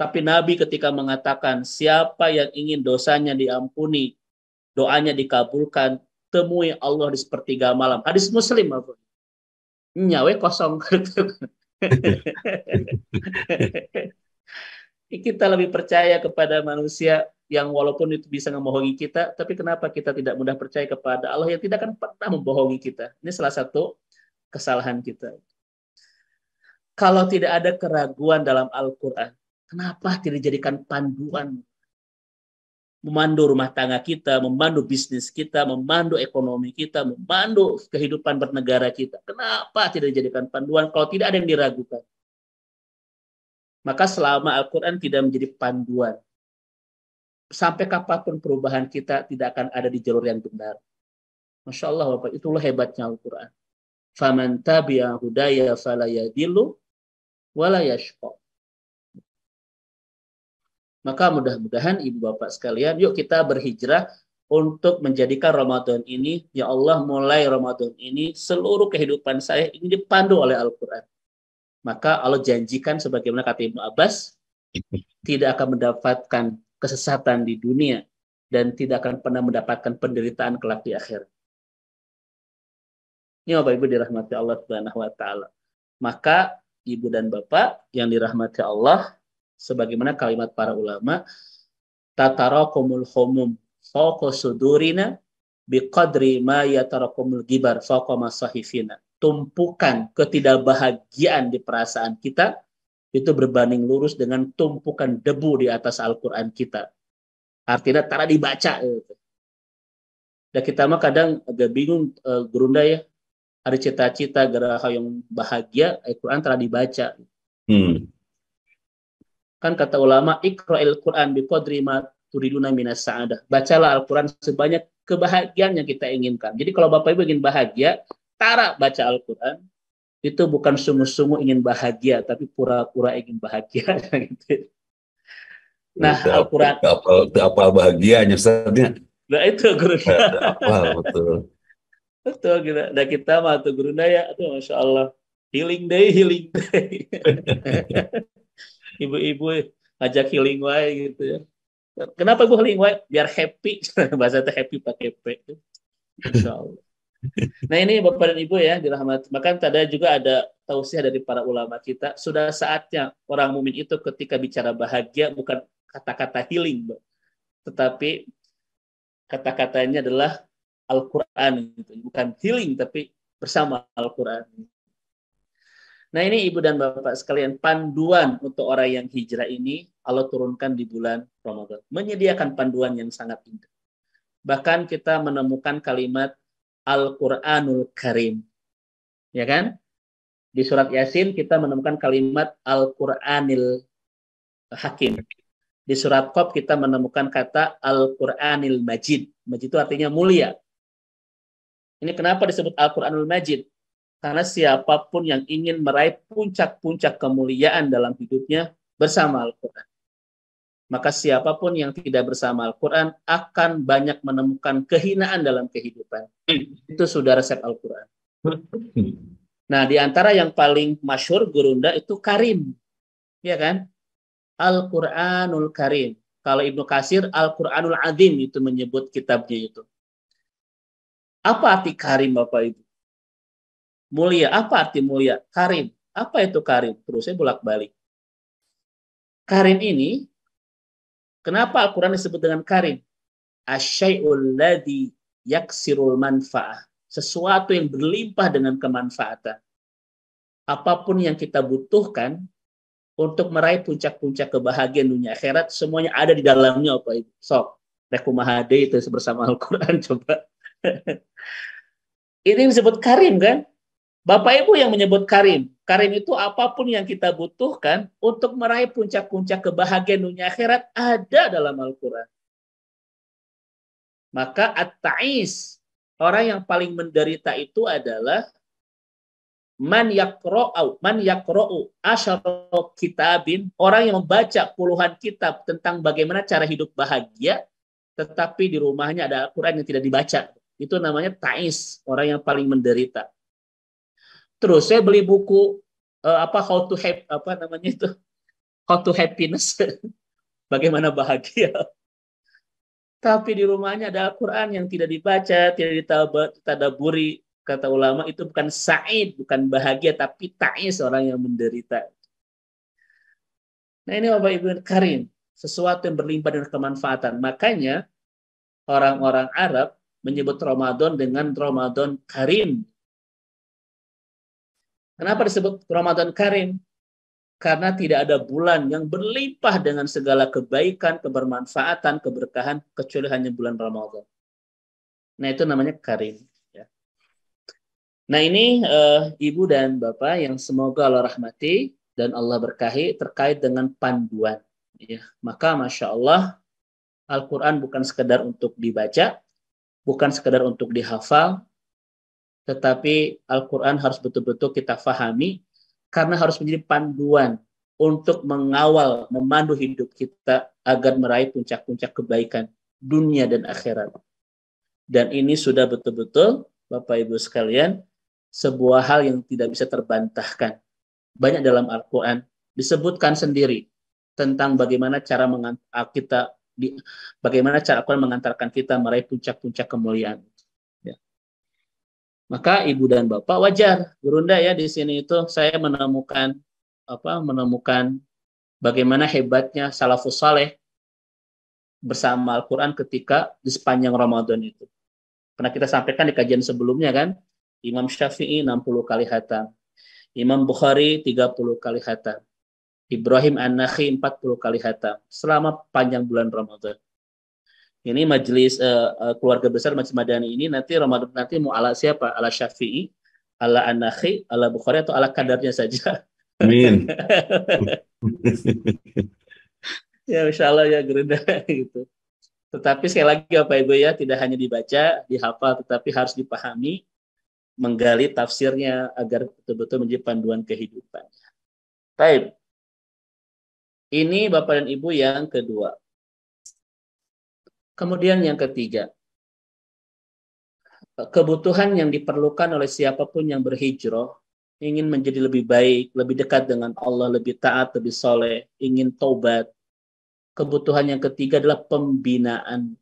Tapi Nabi ketika mengatakan, siapa yang ingin dosanya diampuni, doanya dikabulkan, temui Allah di sepertiga malam. Hadis Muslim. nyawe kosong. Kita lebih percaya kepada manusia yang walaupun itu bisa membohongi kita, tapi kenapa kita tidak mudah percaya kepada Allah yang tidak akan pernah membohongi kita? Ini salah satu kesalahan kita. Kalau tidak ada keraguan dalam Al-Quran, kenapa tidak dijadikan panduan memandu rumah tangga kita, memandu bisnis kita, memandu ekonomi kita, memandu kehidupan bernegara kita? Kenapa tidak dijadikan panduan kalau tidak ada yang diragukan? Maka selama Al-Quran tidak menjadi panduan, sampai kapanpun perubahan kita tidak akan ada di jalur yang benar. Masya Allah Bapak, itulah hebatnya Al-Quran. Faman tabi'a hudaya fala yadillu wala yashqa. Maka mudah-mudahan Ibu Bapak sekalian, yuk kita berhijrah untuk menjadikan Ramadan ini, ya Allah, mulai Ramadan ini seluruh kehidupan saya ini dipandu oleh Al-Quran. Maka Allah janjikan sebagaimana kata Ibnu Abbas, tidak akan mendapatkan kesesatan di dunia dan tidak akan pernah mendapatkan penderitaan kelak di akhirat. Ini Bapak Ibu dirahmati Allah Subhanahu wa taala. Maka Ibu dan Bapak yang dirahmati Allah, sebagaimana kalimat para ulama, tatarakumul humum fawqa sudurina biqadri ma yatarakumul gibar fawqa masahifina. Tumpukan ketidakbahagiaan di perasaan kita itu berbanding lurus dengan tumpukan debu di atas Al-Quran kita. Artinya tak dibaca. Dan kita mah kadang agak bingung, Gerunda ya, ada cita-cita geraha yang bahagia, Al-Quran telah dibaca. Kan kata ulama, iqra'il Quran biqadri ma turiduna minas sa'adah. Bacalah Al-Quran sebanyak kebahagiaan yang kita inginkan. Jadi kalau Bapak Ibu ingin bahagia, tara baca Al-Quran. Itu bukan sungguh-sungguh ingin bahagia, tapi pura-pura ingin bahagia. Nah, Al-Quran. Apa bahagianya, Ustaznya? Nah, itu Guru. Apa, betul. Betul, gitu. Dan kita mah tuh Guru ya, aduh Masya Allah. Healing day, healing day. Ibu-ibu ngajak healing way gitu ya. Kenapa gue healing way? Biar happy. Bahasa itu happy pakai P. Masya Allah. Nah ini Bapak dan Ibu ya dirahmati. Maka tadi juga ada tausiah dari para ulama kita. Sudah saatnya orang mukmin itu ketika bicara bahagia bukan kata-kata healing, tetapi kata-katanya adalah Al-Quran. Bukan healing tapi bersama Al-Quran. Nah ini Ibu dan Bapak sekalian, panduan untuk orang yang hijrah ini Allah turunkan di bulan Ramadan. Menyediakan panduan yang sangat indah. Bahkan kita menemukan kalimat Al-Quranul Karim. Ya kan? Di surat Yasin kita menemukan kalimat Al-Quranil Hakim. Di surat Qaf kita menemukan kata Al-Quranil Majid. Majid itu artinya mulia. Ini kenapa disebut Al-Quranul Majid? Karena siapapun yang ingin meraih puncak-puncak kemuliaan dalam hidupnya bersama Al-Quran. Maka siapapun yang tidak bersama Al-Quran akan banyak menemukan kehinaan dalam kehidupan. Itu sudah resep Al-Quran. Nah, di antara yang paling masyhur Gurunda itu Karim. Ya kan? Al-Quranul Karim. Kalau Ibnu Katsir, Al-Quranul Azim itu menyebut kitabnya itu. Apa arti Karim Bapak Ibu? Mulia. Apa arti mulia? Karim. Apa itu Karim? Terus saya bolak-balik. Karim ini, kenapa Al-Quran disebut dengan Karim? Asyai'ul ladzi yaksirul manfa'ah. Sesuatu yang berlimpah dengan kemanfaatan. Apapun yang kita butuhkan untuk meraih puncak-puncak kebahagiaan dunia akhirat, semuanya ada di dalamnya. Apa itu? Sok, rekumahade itu bersama Al-Quran coba. Ini disebut Karim kan? Bapak Ibu yang menyebut Karim. Karim itu apapun yang kita butuhkan untuk meraih puncak-puncak kebahagiaan dunia akhirat ada dalam Al-Quran. Maka at-ta'is, orang yang paling menderita itu adalah man yaqra'u asyara kitabin, orang yang membaca puluhan kitab tentang bagaimana cara hidup bahagia, tetapi di rumahnya ada Al-Quran yang tidak dibaca. Itu namanya ta'is, orang yang paling menderita. Terus saya beli buku how to happiness, bagaimana bahagia. Tapi di rumahnya ada Al-Quran yang tidak dibaca, tidak ditadaburi, kata ulama itu bukan sa'id, bukan bahagia, tapi ta'is, orang yang menderita. Nah ini Bapak Ibu karim, sesuatu yang berlimpah dengan kemanfaatan. Makanya orang-orang Arab menyebut Ramadan dengan Ramadan Karim. Kenapa disebut Ramadan Karim? Karena tidak ada bulan yang berlimpah dengan segala kebaikan, kebermanfaatan, keberkahan, kecuali hanya bulan Ramadan. Nah itu namanya Karim. Ya. Nah ini Ibu dan Bapak yang semoga Allah rahmati dan Allah berkahi terkait dengan panduan. Ya. Maka Masya Allah, Al-Quran bukan sekedar untuk dibaca, bukan sekedar untuk dihafal, tetapi Al-Quran harus betul-betul kita fahami, karena harus menjadi panduan untuk mengawal, memandu hidup kita agar meraih puncak-puncak kebaikan dunia dan akhirat. Dan ini sudah betul-betul, Bapak Ibu sekalian, sebuah hal yang tidak bisa terbantahkan. Banyak dalam Al-Quran disebutkan sendiri tentang bagaimana cara bagaimana cara Al-Quran mengantarkan kita meraih puncak-puncak kemuliaan. Ya. Maka Ibu dan Bapak wajar, Gurunda ya di sini itu saya menemukan bagaimana hebatnya salafus saleh bersama Al-Quran ketika di sepanjang Ramadan itu. Pernah kita sampaikan di kajian sebelumnya kan, Imam Syafi'i 60 kali khatam, Imam Bukhari 30 kali khatam, Ibrahim An-Nakhi 40 kali khatam selama panjang bulan Ramadan. Ini majelis keluarga besar Majelis Madani ini nanti Ramadan nanti mau ala siapa? Ala Syafi'i, ala An-Nakhi, ala Bukhari, atau ala kadarnya saja? Amin. Ya insya Allah ya Gerenda gitu. Tetapi sekali lagi Bapak Ibu ya, tidak hanya dibaca, dihafal, tetapi harus dipahami, menggali tafsirnya agar betul-betul menjadi panduan kehidupan. Baik. Ini Bapak dan Ibu yang kedua. Kemudian yang ketiga, kebutuhan yang diperlukan oleh siapapun yang berhijrah, ingin menjadi lebih baik, lebih dekat dengan Allah, lebih taat, lebih soleh, ingin taubat. Kebutuhan yang ketiga adalah pembinaan.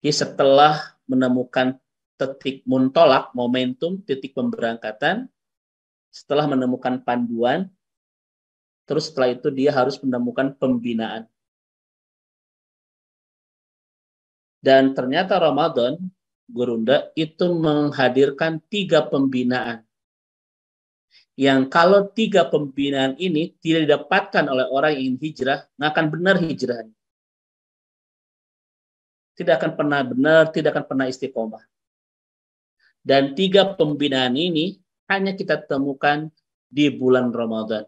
Jadi setelah menemukan titik muntolak, momentum, titik pemberangkatan, setelah menemukan panduan, terus setelah itu dia harus menemukan pembinaan. Dan ternyata Ramadan, Gurunda, itu menghadirkan 3 pembinaan. Yang kalau 3 pembinaan ini tidak didapatkan oleh orang yang ingin hijrah, nggak akan benar hijrahnya. Tidak akan pernah benar, tidak akan pernah istiqomah. Dan 3 pembinaan ini hanya kita temukan di bulan Ramadan.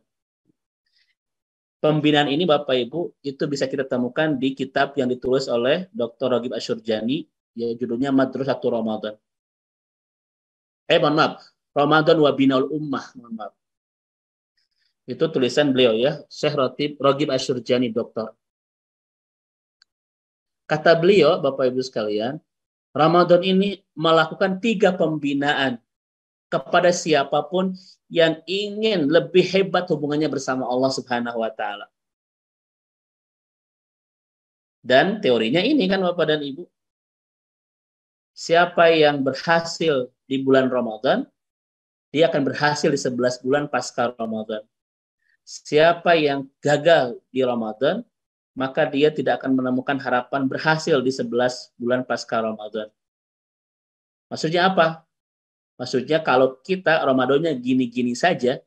Pembinaan ini Bapak Ibu itu bisa kita temukan di kitab yang ditulis oleh Dr. Raghib Asyurjani, ya judulnya Madrasatul Ramadan. Mohon maaf, Ramadan wa Binaul Ummah, mohon maaf. Itu tulisan beliau ya, Syekh Raghib Asyurjani, doktor. Kata beliau, Bapak Ibu sekalian, Ramadan ini melakukan 3 pembinaan kepada siapapun yang ingin lebih hebat hubungannya bersama Allah Subhanahu wa Ta'ala. Dan teorinya ini kan Bapak dan Ibu, siapa yang berhasil di bulan Ramadan, dia akan berhasil di 11 bulan pasca Ramadan. Siapa yang gagal di Ramadan, maka dia tidak akan menemukan harapan berhasil di 11 bulan pasca Ramadan. Maksudnya apa? Maksudnya kalau kita Ramadannya gini-gini saja,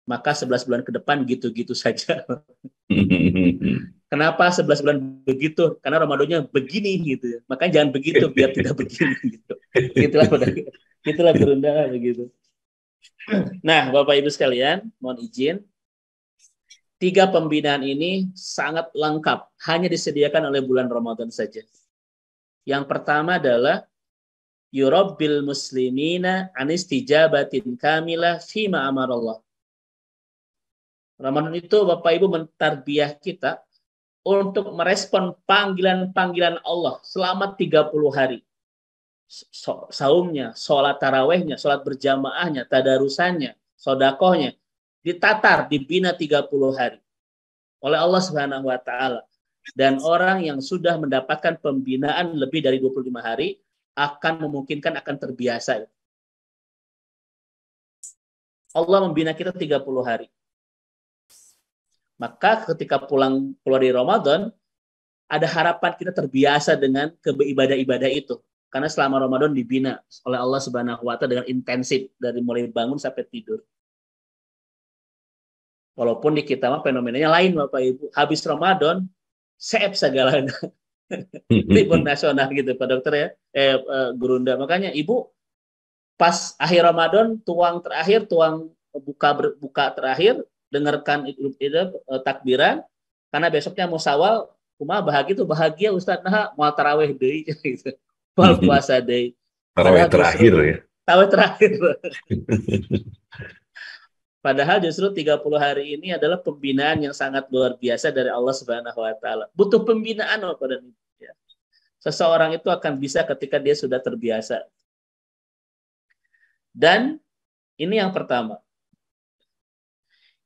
maka 11 bulan ke depan gitu-gitu saja. Kenapa 11 bulan begitu? Karena Ramadannya begini gitu. Makanya jangan begitu biar tidak begini gitu. Itulah berundangan begitu. Nah, Bapak Ibu sekalian, mohon izin. 3 pembinaan ini sangat lengkap, hanya disediakan oleh bulan Ramadan saja. Yang pertama adalah yurabbil muslimina anistijabatin kamilah fima amarallah. Ramadan itu Bapak Ibu mentarbiyah kita untuk merespon panggilan-panggilan Allah selama 30 hari. Saumnya, sholat tarawehnya, sholat berjamaahnya, tadarusannya, sodakohnya, ditatar, dibina 30 hari oleh Allah Subhanahu wa Ta'ala. Dan orang yang sudah mendapatkan pembinaan lebih dari 25 hari, akan memungkinkan, akan terbiasa. Allah membina kita 30 hari. Maka ketika keluar dari Ramadan, ada harapan kita terbiasa dengan ibadah-ibadah itu. Karena selama Ramadan dibina oleh Allah Subhanahu wa Ta'ala dengan intensif dari mulai bangun sampai tidur. Walaupun di kita mah fenomenanya lain Bapak Ibu. Habis Ramadan, seep segalanya. Libur nasional gitu Pak Dokter ya. Gurunda. Makanya Ibu pas akhir Ramadan tuang buka terakhir, dengarkan itu takbiran karena besoknya mau Syawal, kumaha bahagia Ustaz, nah mau tarawih deui gitu. Mau puasa deui. Tarawih terakhir ya. Tarawih terakhir. Padahal justru 30 hari ini adalah pembinaan yang sangat luar biasa dari Allah Subhanahu wa Ta'ala. Butuh pembinaan Bapak dan Ibu. Ya. Seseorang itu akan bisa ketika dia sudah terbiasa. Dan ini yang pertama.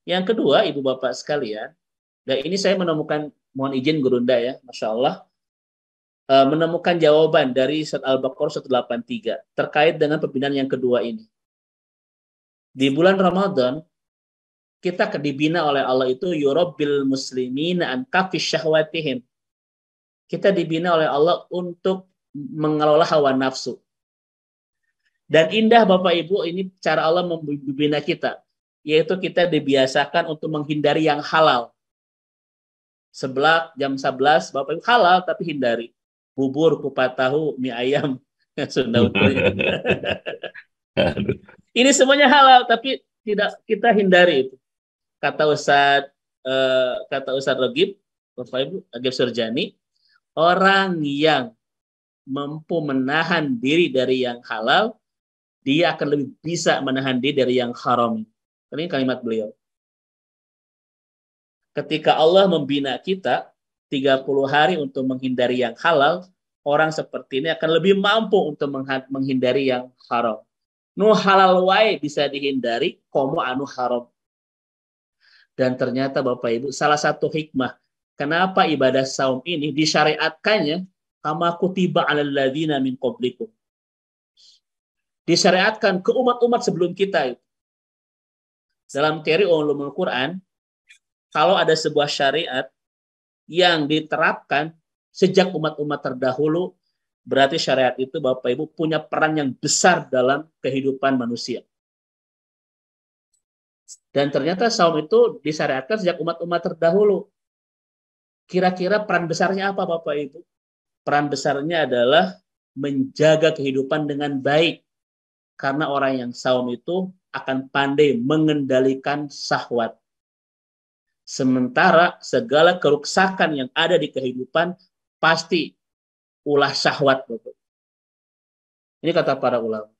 Yang kedua, Ibu Bapak sekalian, dan ini saya menemukan, mohon izin Gurunda ya, Masya Allah, menemukan jawaban dari surat Al-Baqarah 183 terkait dengan pembinaan yang kedua ini. Di bulan Ramadan, kita dibina oleh Allah itu yurabbil muslimina an kafi syahwatihim. Kita dibina oleh Allah untuk mengelola hawa nafsu. Dan indah Bapak Ibu, ini cara Allah membina kita, yaitu kita dibiasakan untuk menghindari yang halal. Seblak jam 11 Bapak Ibu halal tapi hindari. Bubur, kupat tahu, mie ayam, Sunda utuhnya. Ini semuanya halal tapi tidak kita hindari itu. Kata Ustadz Ragib, Bapak Ibu, Ragib Surjani, orang yang mampu menahan diri dari yang halal, dia akan lebih bisa menahan diri dari yang haram. Ini kalimat beliau. Ketika Allah membina kita 30 hari untuk menghindari yang halal, orang seperti ini akan lebih mampu untuk menghindari yang haram. Nu halal wae bisa dihindari, komo anu haram. Dan ternyata Bapak Ibu, salah satu hikmah kenapa ibadah saum ini disyariatkannya kama kutiba 'alal ladzina min qablikum. Disyariatkan ke umat-umat sebelum kita itu. Dalam teori ulumul Quran, kalau ada sebuah syariat yang diterapkan sejak umat-umat terdahulu, berarti syariat itu Bapak Ibu punya peran yang besar dalam kehidupan manusia. Dan ternyata saum itu disyariatkan sejak umat-umat terdahulu. Kira-kira peran besarnya apa Bapak Ibu? Peran besarnya adalah menjaga kehidupan dengan baik. Karena orang yang saum itu akan pandai mengendalikan syahwat. Sementara segala keruksakan yang ada di kehidupan pasti ulah syahwat. Bapak. Ini kata para ulama.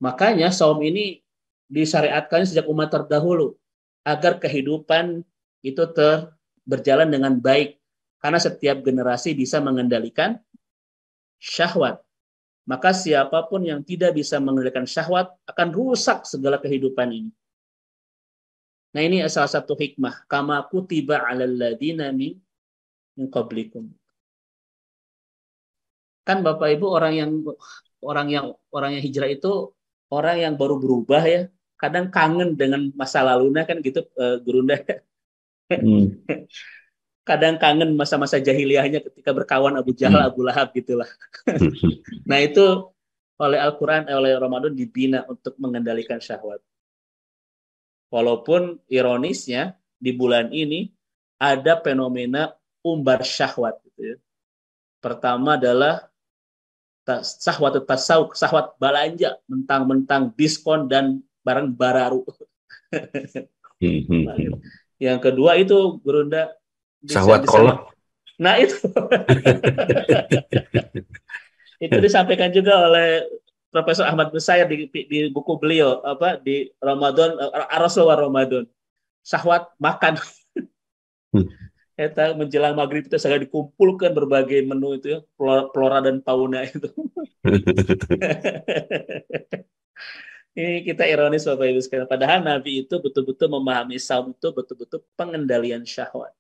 Makanya saum ini disyariatkan sejak umat terdahulu agar kehidupan itu berjalan dengan baik karena setiap generasi bisa mengendalikan syahwat. Maka siapapun yang tidak bisa mengendalikan syahwat akan rusak segala kehidupan ini. Nah, ini salah satu hikmah kama kutiba 'alal ladzina min qablikum. Kan Bapak Ibu orang yang hijrah itu orang yang baru berubah ya, kadang kangen dengan masa lalunya kan gitu Gurunda. Kadang kangen masa-masa jahiliyahnya ketika berkawan Abu Jahal, Abu Lahab gitulah. Nah itu oleh Al-Quran, oleh Ramadan dibina untuk mengendalikan syahwat. Walaupun ironisnya di bulan ini ada fenomena umbar syahwat. Gitu ya. Pertama adalah syahwat belanja, mentang-mentang diskon dan barang baru. Yang kedua itu Gurunda syahwat kolak. Nah itu itu disampaikan juga oleh Profesor Ahmad Nusair di buku beliau di Ramadan Rasulullah Ramadan. Syahwat makan. Kita menjelang maghrib itu segala dikumpulkan berbagai menu itu ya, flora dan fauna itu. Ini kita ironis Bapak Ibu sekalian. Padahal Nabi itu betul-betul memahami saum itu betul-betul pengendalian syahwat.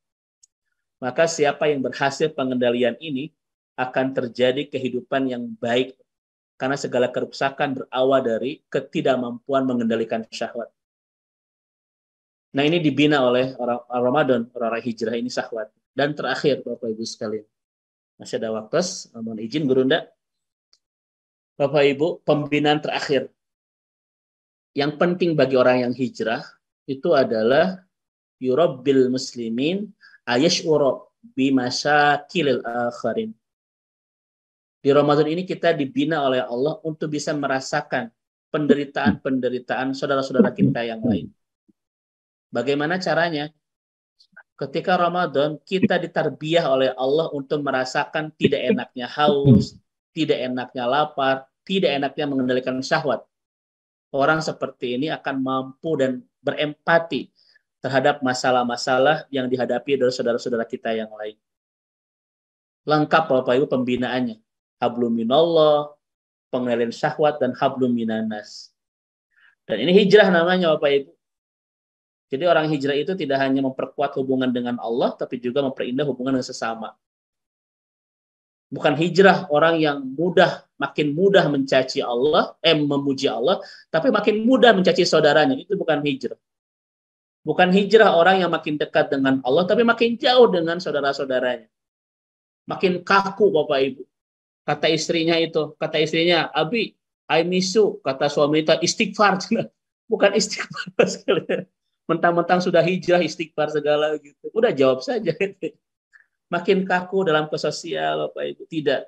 Maka siapa yang berhasil pengendalian ini, akan terjadi kehidupan yang baik. Karena segala kerusakan berawal dari ketidakmampuan mengendalikan syahwat. Nah, ini dibina oleh orang Ramadan, orang hijrah ini syahwat. Dan terakhir, Bapak Ibu sekalian, masih ada waktu, mohon izin Gurunda. Bapak Ibu, pembinaan terakhir yang penting bagi orang yang hijrah itu adalah yurabbil muslimin ayash'ura bimasyakilil akharin. Di Ramadan ini kita dibina oleh Allah untuk bisa merasakan penderitaan-penderitaan saudara-saudara kita yang lain. Bagaimana caranya? Ketika Ramadan, kita ditarbiyah oleh Allah untuk merasakan tidak enaknya haus, tidak enaknya lapar, tidak enaknya mengendalikan syahwat. Orang seperti ini akan mampu dan berempati terhadap masalah-masalah yang dihadapi oleh saudara-saudara kita yang lain. Lengkap Bapak Ibu pembinaannya. Hablum minallah, pengendalian syahwat, dan hablum minanas. Dan ini hijrah namanya Bapak Ibu. Jadi orang hijrah itu tidak hanya memperkuat hubungan dengan Allah, tapi juga memperindah hubungan dengan sesama. Bukan hijrah orang yang makin mudah mencaci Allah, memuji Allah, tapi makin mudah mencaci saudaranya. Itu bukan hijrah. Bukan hijrah orang yang makin dekat dengan Allah, tapi makin jauh dengan saudara-saudaranya. Makin kaku Bapak Ibu. Kata istrinya, Abi, I miss you. Kata suami itu, istighfar. Bukan istighfar sekalian. Mentang-mentang sudah hijrah, istighfar segala gitu. Udah jawab saja. Makin kaku dalam kesosial, Bapak Ibu. Tidak.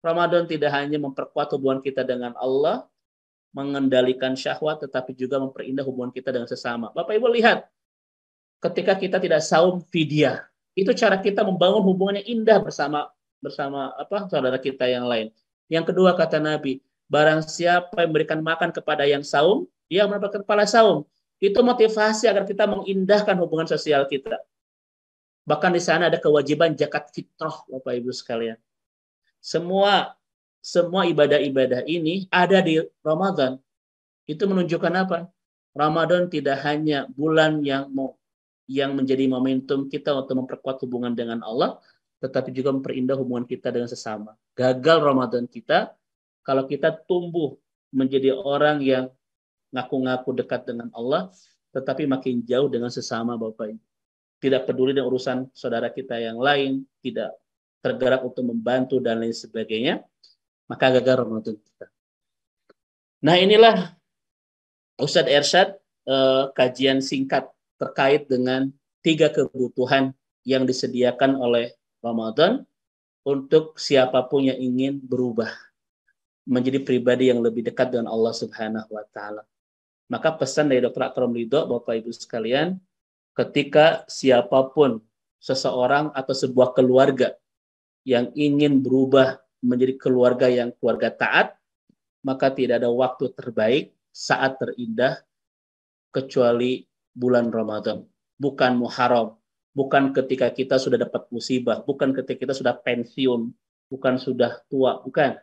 Ramadan tidak hanya memperkuat hubungan kita dengan Allah, mengendalikan syahwat, tetapi juga memperindah hubungan kita dengan sesama. Bapak Ibu lihat, ketika kita tidak saum fidyah, itu cara kita membangun hubungan yang indah bersama saudara kita yang lain. Yang kedua kata Nabi, barang siapa yang memberikan makan kepada yang saum, dia mendapatkan pahala saum. Itu motivasi agar kita mengindahkan hubungan sosial kita. Bahkan di sana ada kewajiban zakat fitrah, Bapak Ibu sekalian. Semua ibadah-ibadah ini ada di Ramadan. Itu menunjukkan apa? Ramadan tidak hanya bulan yang menjadi momentum kita untuk memperkuat hubungan dengan Allah, tetapi juga memperindah hubungan kita dengan sesama. Gagal Ramadan kita kalau kita tumbuh menjadi orang yang ngaku-ngaku dekat dengan Allah, tetapi makin jauh dengan sesama Bapak Ibu. Tidak peduli dengan urusan saudara kita yang lain, tidak tergerak untuk membantu dan lain sebagainya, maka gagal Ramadan kita. Nah, inilah Ustadz Irsyad kajian singkat terkait dengan 3 kebutuhan yang disediakan oleh Ramadan untuk siapapun yang ingin berubah menjadi pribadi yang lebih dekat dengan Allah Subhanahu wa taala. Maka pesan dari Dr. Akram Ridho, Bapak Ibu sekalian, ketika siapapun seseorang atau sebuah keluarga yang ingin berubah menjadi keluarga yang keluarga taat, maka tidak ada waktu terbaik, saat terindah kecuali bulan Ramadan. Bukan Muharram, bukan ketika kita sudah dapat musibah, bukan ketika kita sudah pensiun, bukan sudah tua, bukan.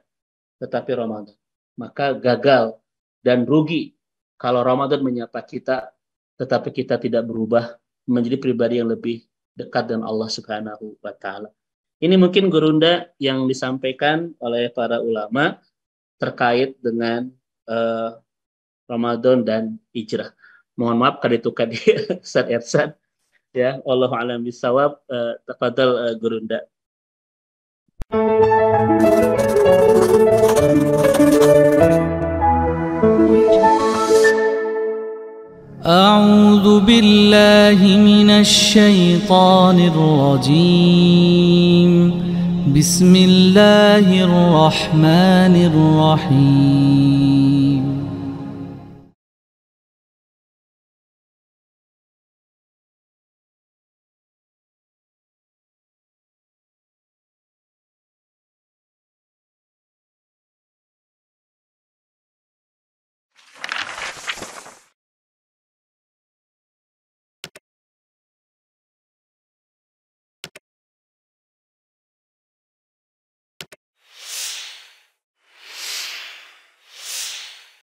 Tetapi Ramadan. Maka gagal dan rugi kalau Ramadan menyapa kita, tetapi kita tidak berubah menjadi pribadi yang lebih dekat dengan Allah Subhanahu wa taala. Ini mungkin Gurunda yang disampaikan oleh para ulama terkait dengan Ramadan dan hijrah. Mohon maaf kalau itu kan Ustaz Irsyad. Ya, wallahu a'lam bishawab. Tafadhal Gurunda. أعوذ بالله من الشيطان الرجيم بسم الله الرحمن الرحيم